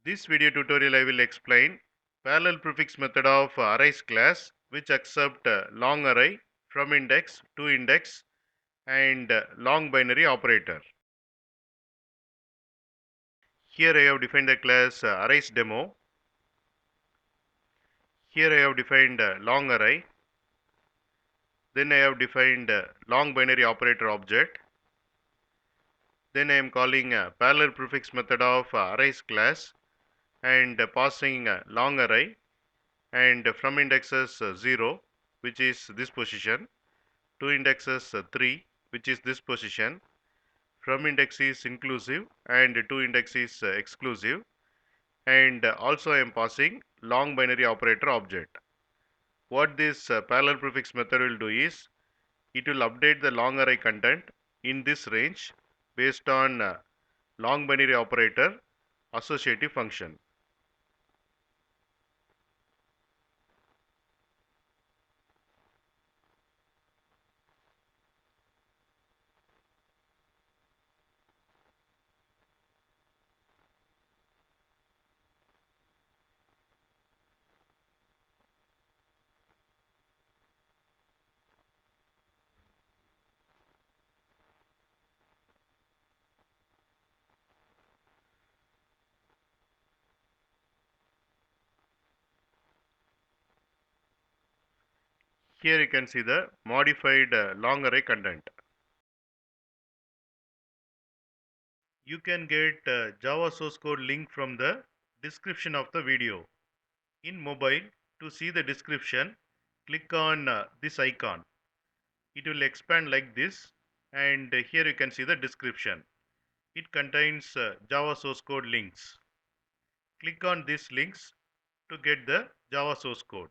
This video tutorial I will explain parallel prefix method of arrays class which accept long array, from index, to index and long binary operator. Here I have defined the class arrays demo. Here I have defined long array. Then I have defined long binary operator object. Then I am calling parallel prefix method of arrays class and passing long array and from indexes 0 which is this position, to indexes 3 which is this position, from index is inclusive and to index is exclusive, and also I am passing long binary operator object. What this parallel prefix method will do is it will update the long array content in this range based on long binary operator associative function. Here you can see the modified long array content. You can get Java source code link from the description of the video. In mobile, to see the description, click on this icon. It will expand like this, and here you can see the description. It contains Java source code links. Click on these links to get the Java source code.